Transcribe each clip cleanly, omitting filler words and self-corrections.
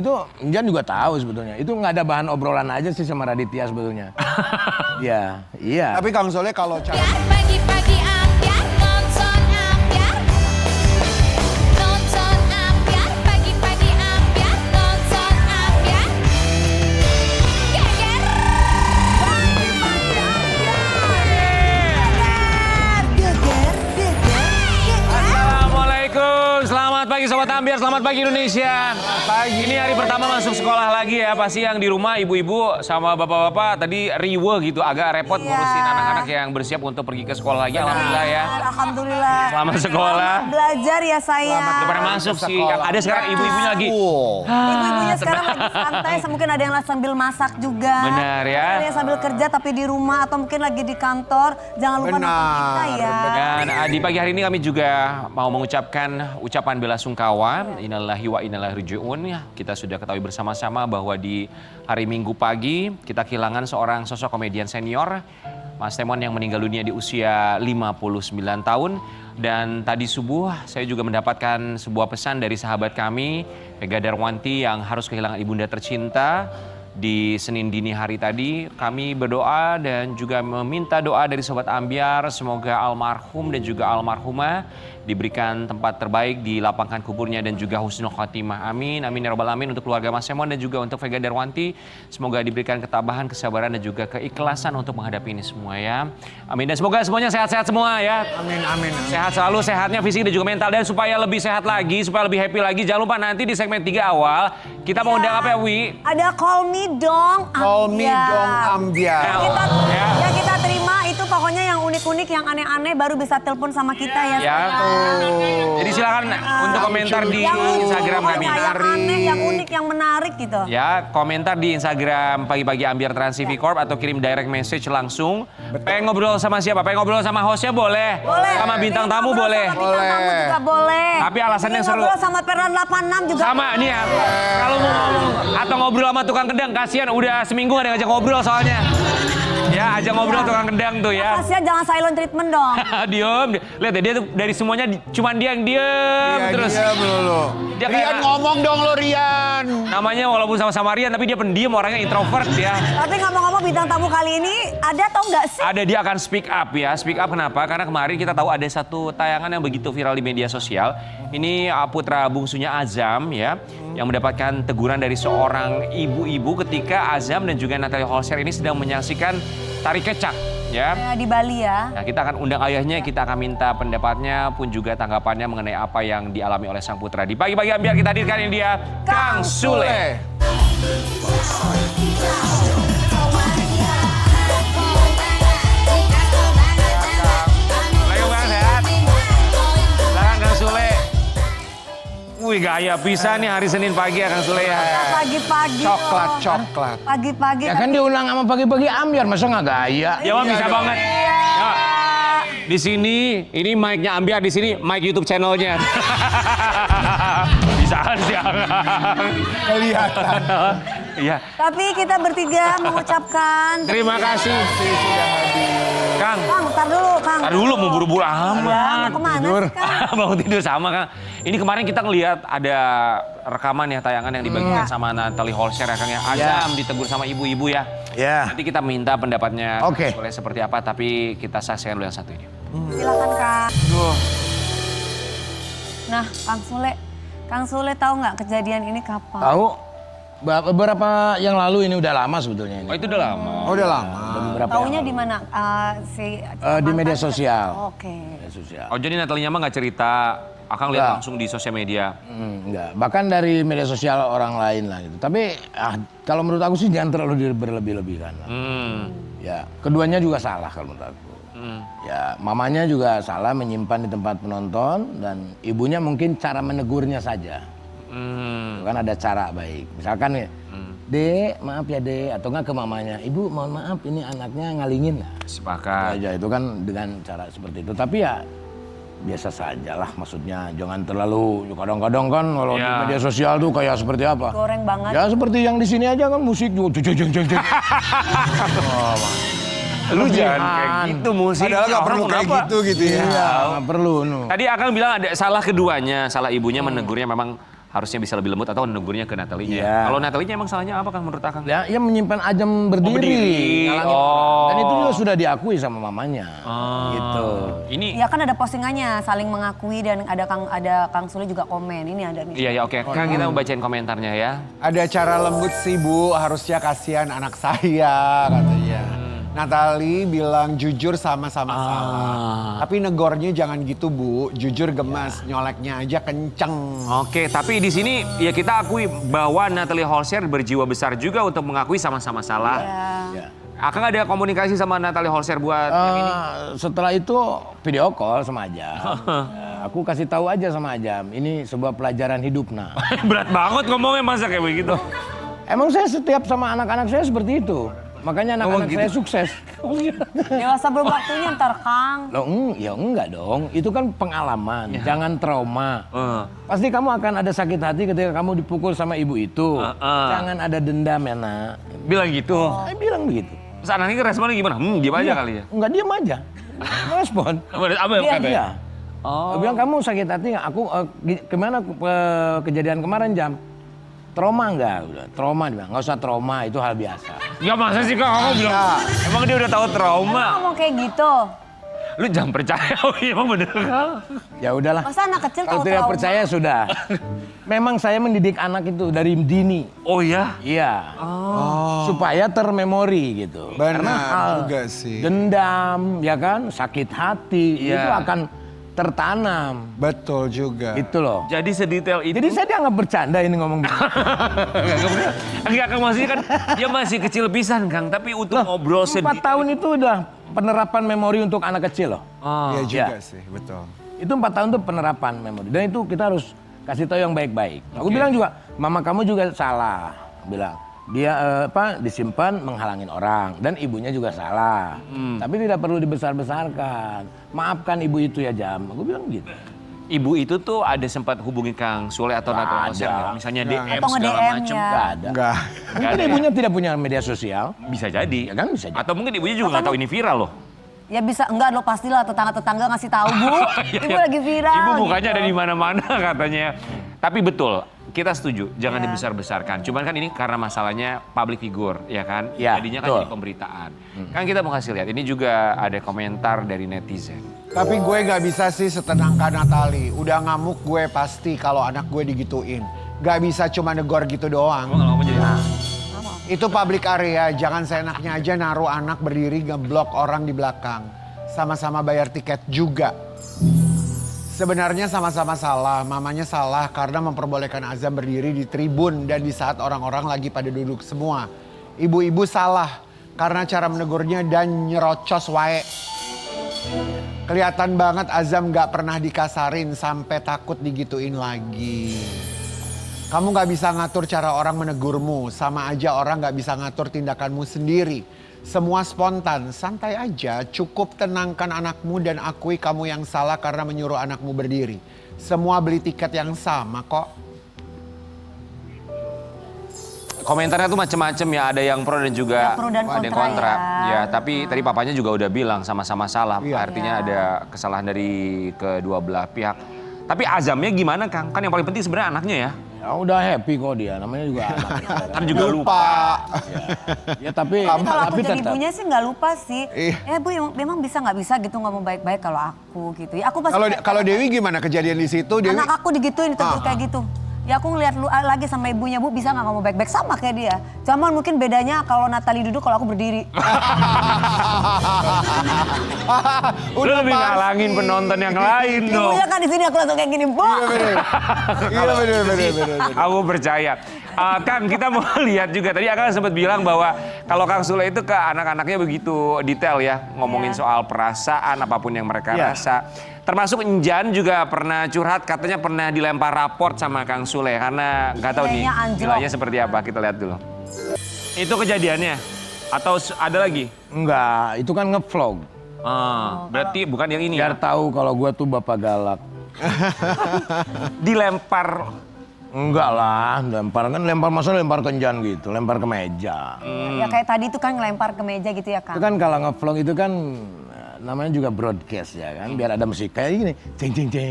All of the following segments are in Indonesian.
Itu Jan juga tahu sebetulnya. Itu nggak ada bahan obrolan aja sih sama Raditya sebetulnya. Iya, iya. Tapi Kang Soleh kalau cara... Pagi-pagi ambiar, nonton ambiar. Nonton ambiar, pagi-pagi ambiar, nonton ambiar. Geger. Pagi-pagi ambiar. Geger, geger. Assalamualaikum, selamat pagi Sobat Ambiar, selamat pagi Indonesia. Pagi. Ini hari pertama masuk sekolah lagi ya, pasti yang di rumah ibu-ibu sama bapak-bapak tadi riwe gitu, agak repot ngurusin anak-anak yang bersiap untuk pergi ke sekolah lagi. Alhamdulillah ya. Alhamdulillah. Selamat sekolah. Belajar ya saya. Udah pada masuk sih, yang ada sekarang ibu-ibunya lagi. Ibu-ibunya sekarang lagi santai, mungkin ada yang sambil masak juga. Benar ya. Ada yang sambil kerja tapi di rumah atau mungkin lagi di kantor. Jangan lupa nonton kita ya. Dan di pagi hari ini kami juga mau mengucapkan ucapan bela sungkawa. Innalillahi wa inna ilaihi raji'un. Kita sudah ketahui bersama-sama bahwa di hari Minggu pagi kita kehilangan seorang sosok komedian senior, Mas Temon, yang meninggal dunia di usia 59 tahun. Dan tadi subuh saya juga mendapatkan sebuah pesan dari sahabat kami, Mega Darwanti, yang harus kehilangan ibunda tercinta. Di Senin dini hari tadi kami berdoa dan juga meminta doa dari Sobat Ambiar, semoga almarhum dan juga almarhumah diberikan tempat terbaik, dilapangkan kuburnya dan juga husnul khotimah. Amin, amin ya rabbal alamin. Untuk keluarga Mas Temon dan juga untuk Vega Darwanti, semoga diberikan ketabahan, kesabaran dan juga keikhlasan untuk menghadapi ini semua ya. Amin, dan semoga semuanya sehat-sehat semua ya. Amin, amin. Sehat selalu, sehatnya fisik dan juga mental. Dan supaya lebih sehat lagi, supaya lebih happy lagi, jangan lupa nanti di segmen 3 awal kita mau undang apa ya, Wi? Ada Call Me Dong Ambiar. Call Me Dong Ambiar. Yang kita terima itu pokoknya yang unik-unik, yang aneh-aneh baru bisa telepon sama kita ya. Ya, jadi silakan untuk komentar di Instagram kami. Yang aneh, yang unik, yang menarik gitu. Ya, komentar di Instagram Pagi-Pagi Ambiar Trans TV Corp atau kirim direct message langsung. Pengen ngobrol sama siapa? Pengen ngobrol sama hostnya boleh. Boleh. Sama bintang tamu boleh. Sama bintang tamu juga boleh. Tapi alasan yang seru. Ngobrol sama Fernan 86 juga. Sama nih ya. Kalau mau ngomong atau ngobrol sama tukang kendang, kasihan udah seminggu gak ada ngajak ngobrol soalnya. Ya, ajak ngobrol tukang kendang tuh ya. Kasihan, jangan silent treatment dong. Diem. Lihat ya, dia tuh dari semuanya cuman dia yang diem terus. Diam lo. Dia Rian kayak- ngomong dong lo Rian. Namanya walaupun sama-sama Rian tapi dia pendiam, orangnya introvert ya. Tapi ngomong-ngomong bintang tamu kali ini ada atau enggak sih? Ada, dia akan speak up ya. Speak up kenapa? Karena kemarin kita tahu ada satu tayangan yang begitu viral di media sosial. Ini putra bungsunya Azam ya, yang mendapatkan teguran dari seorang ibu-ibu ketika Azam dan juga Natalie Holscher ini sedang menyaksikan tari kecak ya. Di Bali ya. Nah, kita akan undang ayahnya, kita akan minta pendapatnya pun juga tanggapannya mengenai apa yang dialami oleh sang putra. Di Pagi-Pagi Ambiar kita hadirkan ini dia, Kang Sule. Ayo Bang, sehat? Silakan Kang Sule. Wih, gaya bisa nih hari Senin pagi ya Kang Sule ya. Pagi-pagi Coklat, loh. coklat. Pagi-pagi. Ya kan diulang sama Pagi-Pagi Ambiar, masa nggak gaya? Ya Bang, bisa banget. Ya. Di sini, ini mic-nya Ambiar, di sini mic YouTube channelnya. Bisa sih. Kelihatan. Iya. Tapi kita bertiga mengucapkan. Terima kasih. Kang, Kang, ntar dulu Kang. tar dulu mau buru-buru Ya, amat. mau kemana sih Kang? Mau tidur sama Kang. Ini kemarin kita ngelihat ada rekaman ya, tayangan yang dibagikan sama Natalie Holscher ya Kang ya. Azam ditegur sama ibu-ibu ya. Ya. Nanti kita minta pendapatnya Oke. boleh seperti apa, tapi kita saksikan dulu yang satu ini. Silakan Kang. Nah, Kang Sule tahu nggak kejadian ini kapan? Tahu? Beberapa yang lalu ini udah lama sebetulnya ini. Oh, itu udah lama. Oh, udah lama. Beberapa Taunya yang di mana? di media sosial. Oke. Media sosial. Oh, jadi Natalie-nya mah nggak cerita, Akang lihat Nggak. langsung di sosial media. Enggak, bahkan dari media sosial orang lain lah gitu. Tapi kalau menurut aku sih jangan terlalu berlebih-lebihkan lah. Ya, keduanya juga salah kalau menurut aku. Ya, mamanya juga salah menyimpan di tempat penonton dan ibunya mungkin cara menegurnya saja. Itu kan ada cara baik. Misalkan ya, Dek, maaf ya Dek, atau enggak ke mamanya, Ibu mohon maaf ini anaknya ngalingin lah. Sepakat. Aja itu kan dengan cara seperti itu. Tapi ya biasa saja lah, maksudnya jangan terlalu, kadang-kadang kan kalau di Ya. media sosial tuh kayak seperti apa? Goreng banget. Ya seperti yang di sini aja kan musik juga. Lu jangan kayak gitu musik. Padahal nggak perlu kayak gitu ya. Iya, nggak perlu. Tadi Akang bilang ada salah keduanya, salah ibunya menegurnya memang harusnya bisa lebih lembut atau negurnya ke Natalinya. Iya. Kalau Natalinya emang salahnya apa Kang menurut Akang? Ya, ia menyimpan Ajam berdiri. berdiri. Ngalangin. Oh. Dan itu juga sudah diakui sama mamanya. Gitu. Ini Ya kan ada postingannya saling mengakui dan ada Kang Sule juga komen. Ini ada nih. iya ya oke. Kang kita mau bacain komentarnya ya. Ada cara lembut sih Bu, harusnya kasihan anak saya katanya. Natali bilang jujur sama-sama salah. Tapi negornya jangan gitu Bu, jujur gemas, nyoleknya aja kenceng. Oke, tapi di sini ya kita akui bahwa Natalie Holscher berjiwa besar juga untuk mengakui sama-sama salah. Ya. Akang ada komunikasi sama Natalie Holscher buat yang ini? Setelah itu video call sama Ajam. Aku kasih tahu aja sama Ajam, ini sebuah pelajaran hidup nah. Berat banget ngomongnya masa kayak begitu. Emang saya setiap sama anak-anak saya seperti itu. Makanya anak-anak gitu. saya sukses. Dewasa belum waktunya ntar Kang. Loh, ya enggak dong. Itu kan pengalaman. Jangan trauma. Eh. Pasti kamu akan ada sakit hati ketika kamu dipukul sama ibu itu. Jangan ada dendam ya nak. Bilang gitu. Saya bilang begitu. Terus anaknya responnya gimana? Diam aja kali ya. Enggak, diam aja. Respon. Apa yang Iya, katanya? iya. Dia bilang kamu sakit hati nggak? Aku kemana kejadian kemarin Jam? Trauma enggak? Udah, trauma dia bilang. Nggak usah trauma, itu hal biasa. Ya masa sih Kang, aku bilang. Emang dia udah tahu trauma. Emang ngomong kayak gitu. Lu jangan percaya, emang bener Kang. Ya udahlah. Masa anak kecil Kalau tahu tidak trauma? percaya sudah. Memang saya mendidik anak itu dari dini. Oh ya? Iya. Supaya termemori gitu. Benar Karena hal juga sih. dendam, ya kan, sakit hati Iya. itu akan tertanam. Betul juga. Itu loh. Jadi sedetail itu. Jadi saya dianggap bercanda ini ngomong gitu. Enggak Kang, maksudnya kan dia masih kecil pisan Kang, tapi untuk ngobrol 4 sedikit. tahun itu udah penerapan memori untuk anak kecil loh. Iya juga ya. sih, betul. Itu 4 tahun itu penerapan memori. Dan itu kita harus kasih tahu yang baik-baik. Aku bilang juga, mama kamu juga salah. Aku bilang, dia disimpan menghalangin orang dan ibunya juga salah. Tapi tidak perlu dibesar-besarkan. Maafkan ibu itu ya Jam. Aku bilang gitu. Ibu itu tuh ada sempat hubungi Kang Sule atau Nggak Natalie ada. Holscher nggak? Misalnya DM Atau segala nge-DM macem. ya. Nggak ada. Enggak. Mungkin ada ya? ibunya tidak punya media sosial. Bisa jadi. Ya kan bisa jadi. Atau mungkin ibunya juga nggak tahu ini viral loh. Ya bisa, enggak lo pastilah tetangga-tetangga ngasih tahu Bu. Ibu lagi viral. Ibu mukanya gitu. ada di mana-mana katanya. Tapi betul, kita setuju, jangan dibesar-besarkan. Cuman kan ini karena masalahnya public figure, ya kan? Ya, Jadinya kan betul. jadi pemberitaan. Kan kita mau kasih lihat, ini juga ada komentar dari netizen. Tapi gue gak bisa sih setenangkan Natali. Udah ngamuk gue pasti kalau anak gue digituin. Gak bisa cuma negor gitu doang. Kalau ngomong jadi Itu public area, jangan seenaknya aja naruh anak berdiri ngeblok orang di belakang. Sama-sama bayar tiket juga. Sebenarnya sama-sama salah, mamanya salah karena memperbolehkan Azam berdiri di tribun dan di saat orang-orang lagi pada duduk semua. Ibu-ibu salah karena cara menegurnya dan nyerocos wae. Kelihatan banget Azam gak pernah dikasarin sampai takut digituin lagi. Kamu gak bisa ngatur cara orang menegurmu, sama aja orang gak bisa ngatur tindakanmu sendiri. Semua spontan, santai aja, cukup tenangkan anakmu dan akui kamu yang salah karena menyuruh anakmu berdiri. Semua beli tiket yang sama kok. komentarnya tuh macam-macam ya, ada yang pro dan juga Ya, pro dan ada yang kontra kontra. ya. Ya, tapi tadi papanya juga udah bilang sama-sama salah. Iya. Artinya Iya. ada kesalahan dari kedua belah pihak. Tapi azamnya gimana Kang? Kan yang paling penting sebenarnya anaknya ya. Ya udah happy kok dia, namanya juga anak. Kan juga lupa. Ya tapi Tapi kalau aku jadi tetap. ibunya sih nggak lupa sih. Iya. Ya Bu, memang bisa nggak bisa gitu ngomong baik-baik kalau aku gitu. Ya aku pasti Kalau Dewi gimana kejadian di situ? Dewi anak aku digituin ditegur kayak gitu. Ya aku ngeliat lagi sama ibunya, Bu bisa nggak ngomong baik-baik sama kayak dia. Cuman mungkin bedanya kalau Natali duduk, kalau aku berdiri. Lu lebih ngalangin penonton yang lain dong. Ibunya kan di sini aku langsung kayak gini, Bu. Iya bener. Aku percaya. Kang, kita mau lihat juga. Tadi Akang sempat bilang bahwa kalau Kang Sule itu ke anak-anaknya begitu detail ya. Ngomongin soal perasaan, apapun yang mereka Iya. rasa. Termasuk Enjan juga pernah curhat, katanya pernah dilempar raport sama Kang Sule. Karena nggak tahu nih Nilainya anjlok. nilainya seperti apa. Kita lihat dulu. Itu kejadiannya? Atau ada lagi? Enggak, itu kan ngevlog. Berarti bukan yang ini Biar ya? tahu kalau gua tuh bapak galak. Dilempar. Enggak lah, lempar maksudnya lempar kenjan gitu, lempar ke meja. Ya kayak tadi itu kan ngelempar ke meja gitu ya, Kang. Itu kan kalau ngevlog itu kan namanya juga broadcast ya kan, biar ada musik kayak gini, ceng ceng ceng,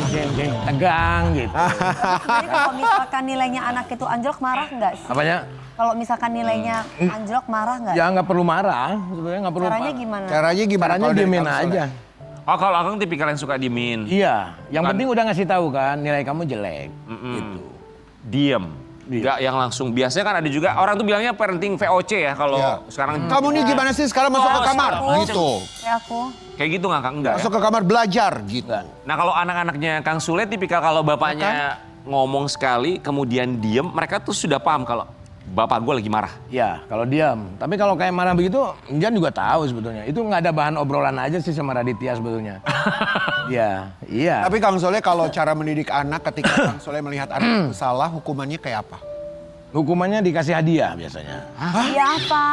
ceng ceng, tegang gitu. Jadi kalau misalkan nilainya anak itu anjlok marah nggak sih? Apanya? Kalau misalkan nilainya anjlok marah nggak? Ya nggak perlu marah, sebenarnya nggak perlu. Caranya gimana? Caranya gimana? Caranya kalau dari diemin Kang Soleh? aja. Oh kalau Akang tipikal yang suka diemin. Iya, yang Kan- penting udah ngasih tahu kan, nilai kamu jelek, gitu. Diem. Iya. Nggak yang langsung. Biasanya kan ada juga orang tuh bilangnya parenting VOC ya kalau Iya. sekarang. Kamu nih gimana sih sekarang masuk ke kamar? Gitu. Kayak aku. Kayak gitu nggak Kang? Enggak ya? Masuk ke kamar belajar gitu. Nah kalau anak-anaknya Kang Sule tipikal kalau bapaknya ngomong sekali kemudian diem, mereka tuh sudah paham kalau bapak gue lagi marah. Ya, kalau diam. Tapi kalau kayak marah begitu, Jan juga tahu sebetulnya. Itu nggak ada bahan obrolan aja sih sama Raditya sebetulnya. Iya, iya. Tapi Kang Soleh kalau cara mendidik anak ketika Kang Soleh melihat anak itu salah, hukumannya kayak apa? Hukumannya dikasih hadiah biasanya. Iya apa?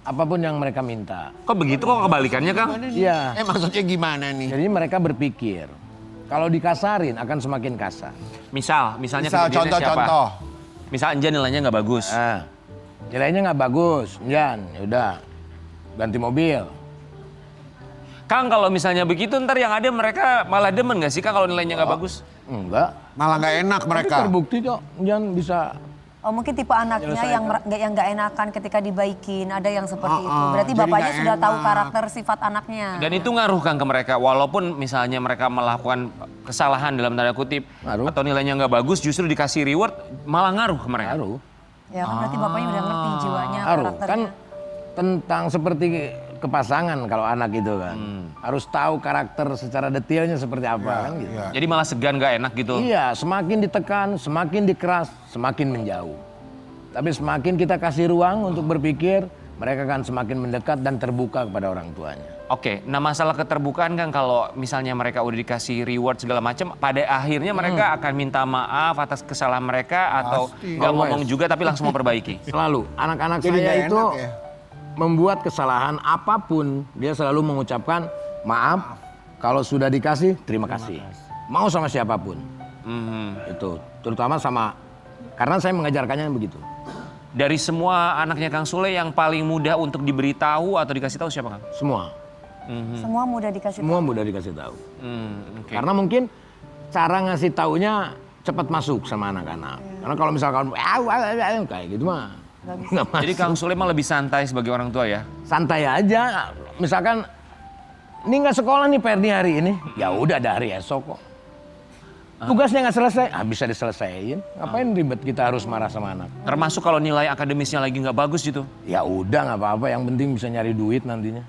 Apapun yang mereka minta. Kok begitu kok kebalikannya Kang? Iya. Maksudnya gimana nih? Jadi mereka berpikir, kalau dikasarin akan semakin kasar. Misalnya Misal kejadiannya siapa? contoh-contoh. Misal Enjan nilainya nggak bagus. Nah, nilainya nggak bagus, Jan, yaudah ganti mobil. Kang kalau misalnya begitu ntar yang ada mereka malah demen nggak sih Kang kalau nilainya nggak bagus? Enggak. Malah nggak enak mereka. Tapi terbukti kok, Jan bisa. Oh mungkin tipe anaknya yang nggak enakan ketika dibaikin, ada yang seperti itu. Berarti jadi bapaknya nggak sudah tahu enak. karakter sifat anaknya. Dan itu ngaruh Kang ke mereka walaupun misalnya mereka melakukan kesalahan dalam tanda kutip Ngaruh. atau nilainya nggak bagus justru dikasih reward malah ngaruh ke mereka. Ngaruh. Ya kan berarti bapaknya udah ngerti jiwanya, Ngaruh. karakternya. Kan tentang seperti kepasangan kalau anak itu kan. Harus tahu karakter secara detailnya seperti apa kan gitu. Iya. Jadi malah segan nggak enak gitu. Iya, semakin ditekan, semakin dikeras, semakin menjauh. Tapi semakin kita kasih ruang untuk berpikir, mereka akan semakin mendekat dan terbuka kepada orang tuanya. Oke, nah masalah keterbukaan Kang kalau misalnya mereka udah dikasih reward segala macam, pada akhirnya mereka akan minta maaf atas kesalahan mereka atau Pasti. nggak ngomong juga tapi langsung memperbaiki. Selalu, anak-anak Jadi saya nggak itu enak ya? membuat kesalahan apapun, dia selalu mengucapkan maaf, kalau sudah dikasih, terima kasih. Mau sama siapapun. Itu, terutama sama, karena saya mengajarkannya begitu. Dari semua anaknya Kang Sule yang paling mudah untuk diberitahu atau dikasih tahu siapa Kang? Semua, Semua mudah dikasih semua mudah dikasih tahu. Oke. Karena mungkin cara ngasih taunya cepat masuk sama anak-anak. Karena kalau misalkan kayak gitu mah nggak masuk. Jadi Kang Sule mah lebih santai sebagai orang tua ya? Santai aja. Misalkan ini nggak sekolah nih Perdi hari ini, ya udah ada hari esok kok. Tugasnya nggak selesai, bisa diselesaikan. Ngapain ribet kita harus marah sama anak? Termasuk kalau nilai akademisnya lagi nggak bagus gitu. Ya udah nggak apa-apa, yang penting bisa nyari duit nantinya.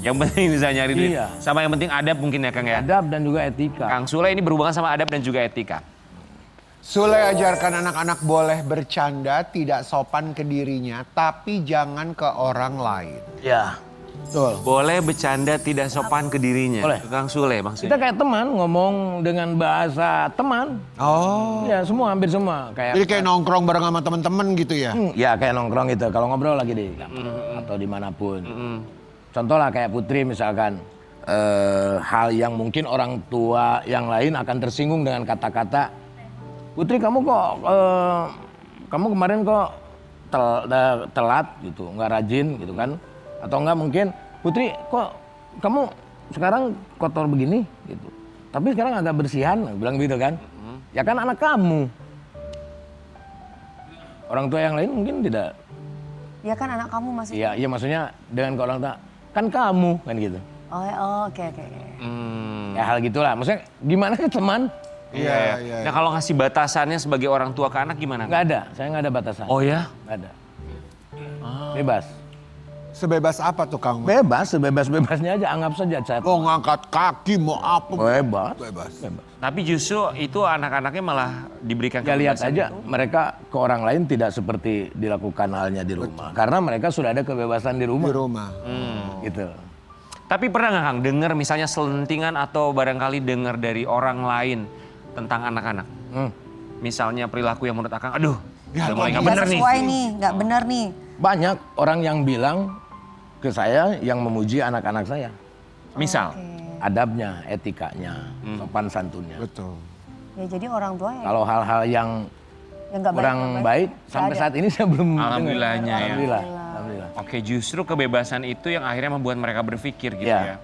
Yang penting bisa nyari duit. Iya. Sama yang penting adab mungkin ya Kang ya? Adab dan juga etika. Kang Sule ini berhubungan sama adab dan juga etika. Sule ajarkan anak-anak boleh bercanda, tidak sopan ke dirinya, tapi jangan ke orang lain. Ya, betul. Boleh bercanda tidak sopan ke dirinya. Boleh. Kang Sule maksudnya. Kita kayak teman ngomong dengan bahasa teman. Oh. Ya semua, hampir semua. Jadi kayak nongkrong bareng sama temen-temen gitu ya? Ya kayak nongkrong gitu. Kalau ngobrol lagi di kamar atau dimanapun. Contoh lah kayak Putri misalkan. Hal yang mungkin orang tua yang lain akan tersinggung dengan kata-kata, Putri kamu kok, kamu kemarin kok telat gitu, nggak rajin gitu kan. Atau enggak mungkin, Putri kok kamu sekarang kotor begini gitu. Tapi sekarang agak bersihan, bilang gitu kan. Ya kan anak kamu. Orang tua yang lain mungkin tidak. Ya kan anak kamu masih. Iya maksudnya dengan ke orang tua, kan kamu kan gitu. Oh, oke. Ya hal gitulah. Maksudnya gimana sih teman? Iya. Nah kalau ngasih batasannya sebagai orang tua ke anak gimana? Nggak ada, saya nggak ada batasan. Oh ya? Nggak ada. Bebas. Sebebas apa tuh Kang? Bebas, sebebas-bebasnya aja, anggap saja chat. Mau ngangkat kaki, mau apa? Bebas. Bebas. Tapi justru itu anak-anaknya malah diberikan Ya lihat kebebasan aja, itu. mereka ke orang lain tidak seperti dilakukan halnya di rumah. Karena mereka sudah ada kebebasan di rumah. Di rumah. Gitu. Tapi pernah nggak Kang dengar misalnya selentingan atau barangkali dengar dari orang lain tentang anak-anak? Misalnya perilaku yang menurut Akang, aduh, udah mulai nggak Nggak bener nih. sesuai nih, nggak benar nih. Banyak orang yang bilang ke saya yang memuji anak-anak saya. Misal, Adabnya, etikanya, sopan santunnya. Betul. Ya jadi orang tua ya. Kalau hal-hal yang Yang nggak kurang nggak baik, nggak sampai ada. saat ini saya belum dengar. Alhamdulillahnya ya. Alhamdulillah. Alhamdulillah. Oke, justru kebebasan itu yang akhirnya membuat mereka berpikir gitu Iya. ya.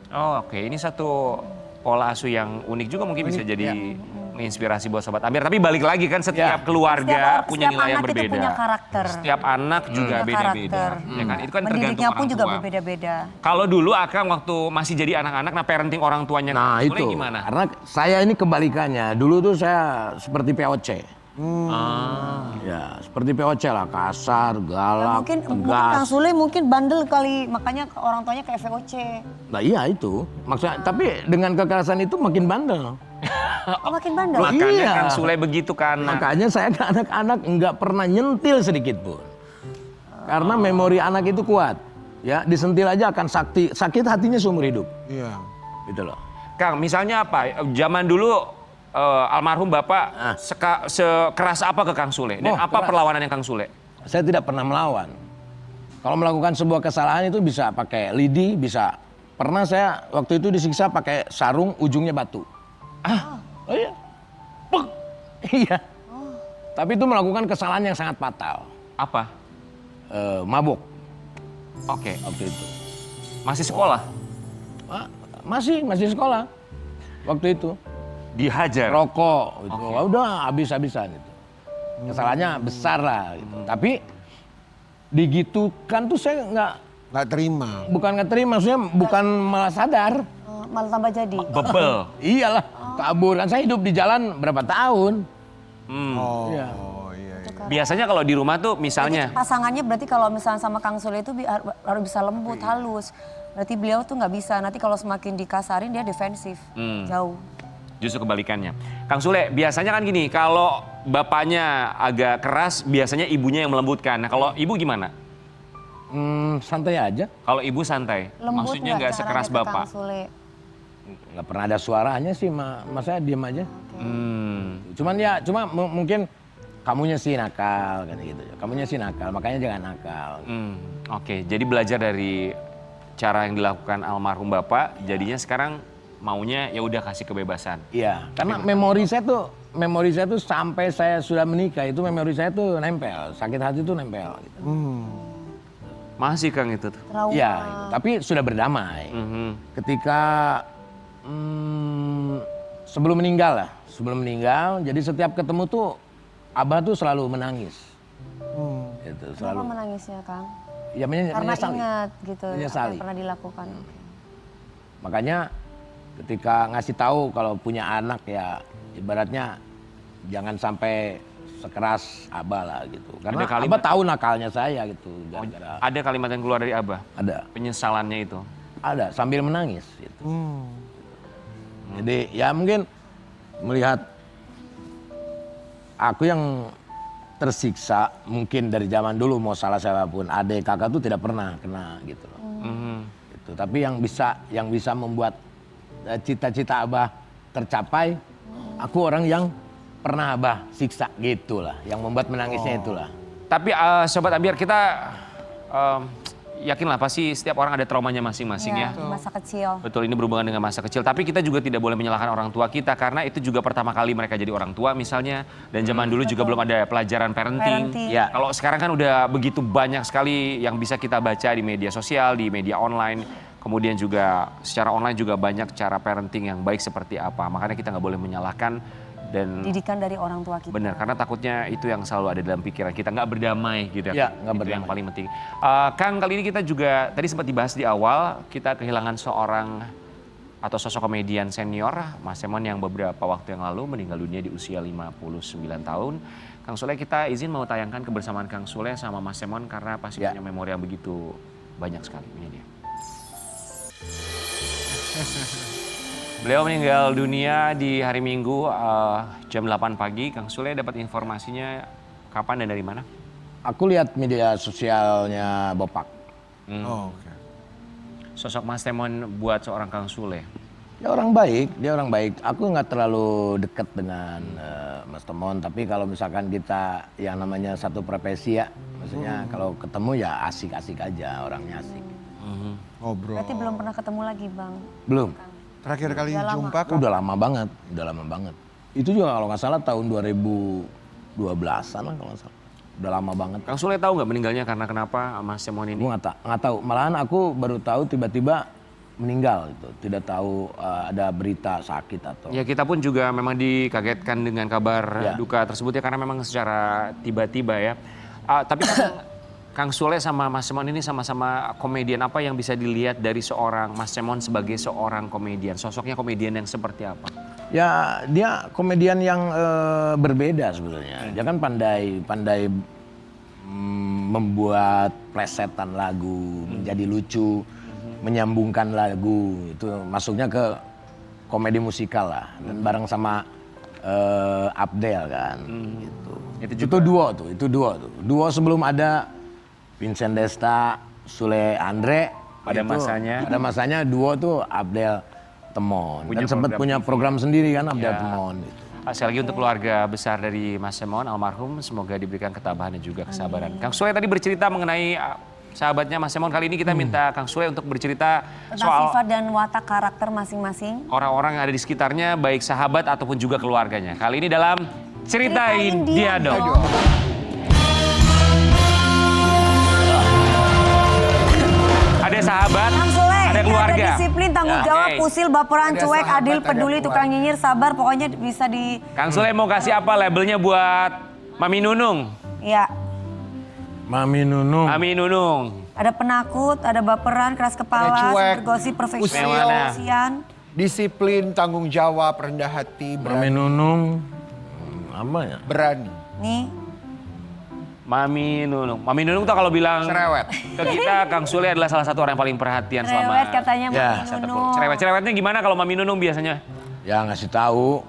Oh, oke, ini satu pola asuh yang unik juga mungkin bisa jadi menginspirasi buat Sobat Ambiar. Tapi balik lagi kan setiap keluarga punya nilai yang anak berbeda. itu punya karakter. Setiap anak juga Punya beda-beda. karakter. Ya kan? Itu kan tergantung Mendidiknya orang pun juga tua. berbeda-beda. Kalau dulu Akang waktu masih jadi anak-anak, nah parenting orang tuanya Nah Kang Sule itu, gimana? karena saya ini kebalikannya. Dulu tuh saya seperti POC. Ya, seperti POC lah, kasar, galak, Mungkin Kang tegas. Sule mungkin bandel kali, makanya orang tuanya kayak VOC. Nah iya itu, maksudnya. Tapi dengan kekerasan itu makin bandel. Oh makin bandel? Loh, Makanya iya. Kang Sule begitu kan. Makanya saya ke anak-anak nggak pernah nyentil sedikit pun. Karena memori anak itu kuat. Ya, disentil aja akan sakit hatinya seumur hidup. Iya. Gitu loh. Kang, misalnya apa? Zaman dulu almarhum Bapak sekeras apa ke Kang Sule? Dan Oh, apa keras. perlawanannya Kang Sule? Saya tidak pernah melawan. Kalau melakukan sebuah kesalahan itu bisa pakai lidi, bisa. Pernah saya waktu itu disiksa pakai sarung ujungnya batu. Oh iya. Pek. Iya. Tapi itu melakukan kesalahan yang sangat fatal. Apa? Mabuk Oke. waktu itu. Masih sekolah? Masih sekolah. Waktu itu. Dihajar? Rokok gitu. Udah habis-habisan itu. Kesalahannya besar lah gitu. Tapi digitukan tuh saya Nggak terima. bukan nggak terima, maksudnya bukan malah sadar. Malah tambah jadi. Bebel? Iyalah, kabur kan saya hidup di jalan berapa tahun. Oh, Iya. iya. Biasanya kalau di rumah tuh misalnya, Pasangannya berarti kalau misalnya sama Kang Sule itu harus bisa lembut, halus. Berarti beliau tuh nggak bisa. Nanti kalau semakin dikasarin dia defensif, jauh. justru kebalikannya. Kang Sule, biasanya kan gini, kalau bapaknya agak keras, biasanya ibunya yang melembutkan. Nah kalau ibu gimana? Santai aja, Kalau ibu santai? Lembut Maksudnya nggak caranya sekeras ke Kang bapak? Sule? nggak pernah ada suaranya sih, mas saya diem aja. Cuman ya, mungkin kamunya sih nakal kan gitu. Kamunya sih nakal, makanya jangan nakal. Oke, jadi belajar dari cara yang dilakukan almarhum bapak, jadinya sekarang maunya ya udah kasih kebebasan. Iya, karena memori saya tuh sampai saya sudah menikah itu memori saya tuh nempel, sakit hati tuh nempel. Gitu. Masih Kang itu tuh? Trauma. Iya, tapi sudah berdamai. Ketika sebelum meninggal, jadi setiap ketemu tuh Abah tuh selalu menangis. Gitu, Kenapa selalu. menangisnya Kang? Ya Karena menyesali. ingat gitu apa Menyesali. yang pernah dilakukan. Makanya ketika ngasih tahu kalau punya anak ya ibaratnya jangan sampai sekeras Abah lah gitu. Karena Ada kalimat- Abah tahu nakalnya saya gitu. Gara-gara Ada kalimat yang keluar dari Abah? ada, Penyesalannya itu? ada sambil menangis gitu. Jadi ya mungkin melihat aku yang tersiksa mungkin dari zaman dulu mau salah siapapun, adik kakak tuh tidak pernah kena gitu loh. Gitu. Tapi yang bisa membuat cita-cita Abah tercapai, aku orang yang pernah Abah siksa gitulah, yang membuat menangisnya itulah. Tapi Sobat Ambiar, kita yakinlah pasti setiap orang ada traumanya masing-masing ya. Di masa kecil. Betul, ini berhubungan dengan masa kecil. Tapi kita juga tidak boleh menyalahkan orang tua kita karena itu juga pertama kali mereka jadi orang tua misalnya. Dan zaman dulu juga belum ada pelajaran parenting. Parenting. Ya. Kalau sekarang kan udah begitu banyak sekali yang bisa kita baca di media sosial, di media online. Kemudian juga secara online juga banyak cara parenting yang baik seperti apa. Makanya kita nggak boleh menyalahkan dan Didikan dari orang tua kita. benar, karena takutnya itu yang selalu ada dalam pikiran kita, nggak berdamai gitu Ya, itu nggak berdamai. yang paling penting. Kang, kali ini kita juga tadi sempat dibahas di awal, kita kehilangan seorang atau sosok komedian senior, Mas Semon, yang beberapa waktu yang lalu meninggal dunia di usia 59 tahun. Kang Sule, kita izin mau tayangkan kebersamaan Kang Sule sama Mas Semon karena pasti Ya. punya memori yang begitu banyak sekali. Ini dia. Beliau meninggal dunia di hari Minggu jam 8 pagi. Kang Sule dapat informasinya kapan dan dari mana? Aku lihat media sosialnya Bopak. Oh, oke. Sosok Mas Temon buat seorang Kang Sule. Dia orang baik. Aku nggak terlalu dekat dengan Mas Temon, tapi kalau misalkan kita yang namanya satu profesi ya, maksudnya kalau ketemu ya asik-asik aja, orangnya asik. Ngobrol. Berarti belum pernah ketemu lagi Bang. Belum, Terakhir kali Udah lama. jumpa kan? udah lama banget. Itu juga kalau nggak salah tahun 2012-an lah kalau nggak salah. udah lama banget. Kang Sule tahu nggak meninggalnya karena kenapa Mas Semon ini? Gue nggak tahu. Malahan aku baru tahu tiba-tiba meninggal gitu. Tidak tahu ada berita sakit atau. Ya kita pun juga memang dikagetkan dengan kabar Ya. duka tersebut ya karena memang secara tiba-tiba ya. Tapi kan Kang Sule sama Mas Semon ini sama-sama komedian, apa yang bisa dilihat dari seorang Mas Semon sebagai seorang komedian? Sosoknya komedian yang seperti apa? Ya dia komedian yang berbeda sebenarnya. Dia kan pandai membuat plesetan lagu menjadi lucu, menyambungkan lagu itu masuknya ke komedi musikal lah. Dan bareng sama Abdel kan, gitu. Itu duo tuh. Duo sebelum ada Vincent Desta, Sule Andre. Pada masanya duo tuh Abdel Temon. Punya Dan sempat program punya TV. program sendiri kan Abdel Ya. Temon. Gitu. Sekali lagi untuk keluarga besar dari Mas Semon almarhum, semoga diberikan ketabahan dan juga kesabaran. Kang Sule tadi bercerita mengenai sahabatnya Mas Semon. Kali ini kita minta Kang Sule untuk bercerita Tentang soal sifat dan watak karakter masing-masing. orang-orang yang ada di sekitarnya, baik sahabat ataupun juga keluarganya. Kali ini dalam Ceritain Dia Dong. Ada sahabat, Kang Sule, ada ini keluarga. ada disiplin, tanggung jawab, Oke. usil, baperan, Ada cuek, sahabat, adil, ada peduli, keluarga. tukang nyinyir, sabar, pokoknya bisa di... Kang Sule mau kasih apa labelnya buat Mami Nunung? Ya, Mami Nunung. Mami Nunung. ada penakut, ada baperan, keras kepala, Ada cuek, bergosip, usil. perfeksionisian. Disiplin, tanggung jawab, rendah hati, Mami Nunung. Apa ya? berani. Nih, Mami Nunung. Mami Nunung tuh kalau bilang Cerewet. ke kita, Kang Sule adalah salah satu orang yang paling perhatian selama... cerewet katanya Ya. Mami Nunung. Cerewet-cerewetnya gimana kalau Mami Nunung biasanya? Ya ngasih tahu.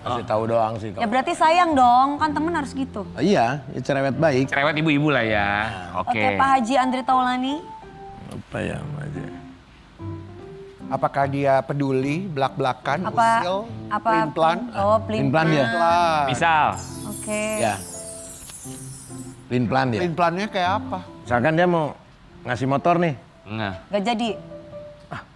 Ngasih tahu doang sih. Ya berarti sayang dong, kan temen harus gitu. Iya, ya cerewet baik. Cerewet ibu-ibu lah ya. Oke. Oke, Pak Haji Andri Taulani. Apa ya aja. Apakah dia peduli, belak-belakan, Apa? usil, Apa? pelin-pelan? Oh, Pelin-pelan dia. Pelan. Misal, Oke. Ya. Pelin-pelan dia. Pelin-pelannya kayak apa? Misalkan dia mau ngasih motor nih. nah. Gak jadi.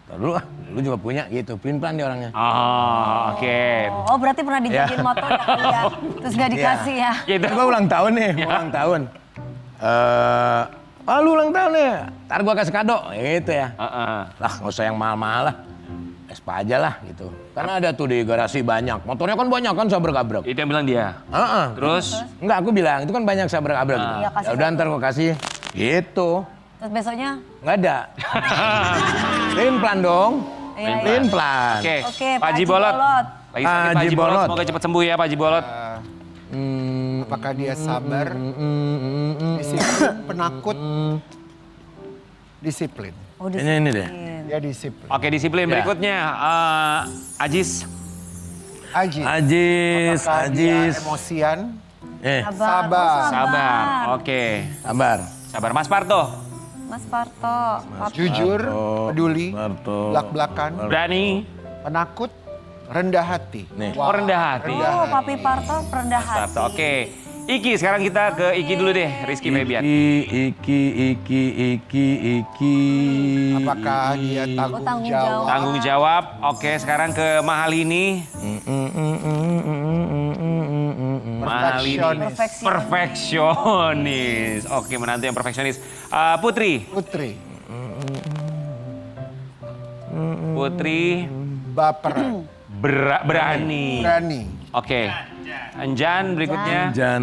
Tar dulu lu juga punya gitu. Pelin-pelan dia orangnya. Oh, oke. Oh, berarti pernah dijadiin motor ya kuliah. Terus gak dikasih ya. Ya itu. Gua ulang tahun nih, ulang tahun. Lu ulang tahun nih, ntar gua kasih kado, gitu ya. Heeh. Lah nggak usah yang mahal-mahal lah, Vespa aja lah gitu. Karena ada tuh di garasi banyak, motornya kan banyak kan sabrak-abrak. Itu yang bilang dia. Heeh. Terus, Enggak, aku bilang itu kan banyak sabrak-abrak gitu. Iya, kasih Ya udah satu. ntar gua kasih, gitu. Terus besoknya, Nggak ada. Pelin-pelan dong, iya, iya. pelin-pelan. oke. Oke, Pak Haji Bolot. Lagi sakit Pak Pak Haji Haji Bolot. Bolot. Semoga cepat sembuh ya Pak Haji Bolot. Apakah dia sabar, disiplin, penakut, disiplin. Oh, Ini deh. Dia disiplin. Oke, disiplin Ya. berikutnya. Ajis. Ajis. Ajis, Apakah dia Ajis. emosian? Sabar. Sabar. Oh, Sabar. Oke. Sabar. Sabar. Mas Parto. Mas Parto. Jujur, peduli, Parto. belak-belakan, Berani. penakut, rendah hati. Nih. Oh, rendah hati. Oh, Papi Parto rendah hati. Parto. Oke. Iki, sekarang kita ke Iki dulu deh. Rizky Febian. Iki. Apakah dia tanggung tanggung jawab? jawab. Tanggung jawab. Oke, sekarang ke Mahalini. Mahalini. Perfeksionis. Perfeksionis. Oke, menantu yang perfeksionis. Putri. Putri, Putri baperan, berani. berani, Oke. Anjan berikutnya. Jan.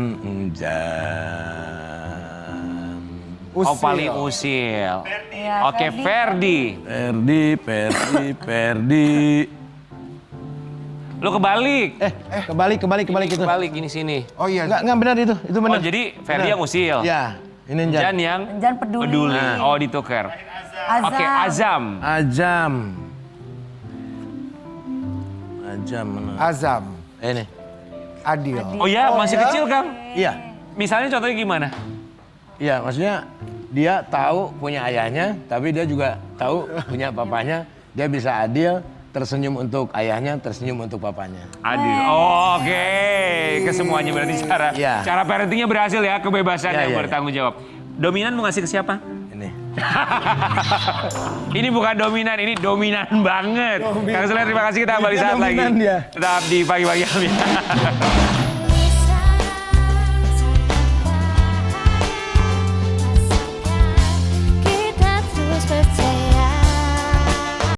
usil, Oh, paling usil. Iya, Oke, Ferdi. Perdi. Lu kebalik. Kebalik itu. Kebalik gini sini. Oh iya, Enggak benar itu Oh, benar. jadi Ferdi yang usil. Ya, ini Jan Jan. yang Jan peduli. Oh, ditukar. Azam. Oke, Azam. Ajam mana? Azam, Ini. adil. Oh ya, masih ya? kecil, Kang. Iya. Misalnya contohnya gimana? Iya, maksudnya dia tahu punya ayahnya, tapi dia juga tahu punya papanya. Dia bisa adil, tersenyum untuk ayahnya, tersenyum untuk papanya. Adil. Oh, oke. Kesemuanya berarti Iya. cara parentingnya berhasil ya, kebebasan Iya, yang iya. bertanggung jawab. Dominan mau ngasih ke siapa? Ini. Ini bukan dominan, ini dominan banget. Kang Sule, terima kasih, kita kembali Dia saat lagi. dominan dia. Tetap di pagi-pagi.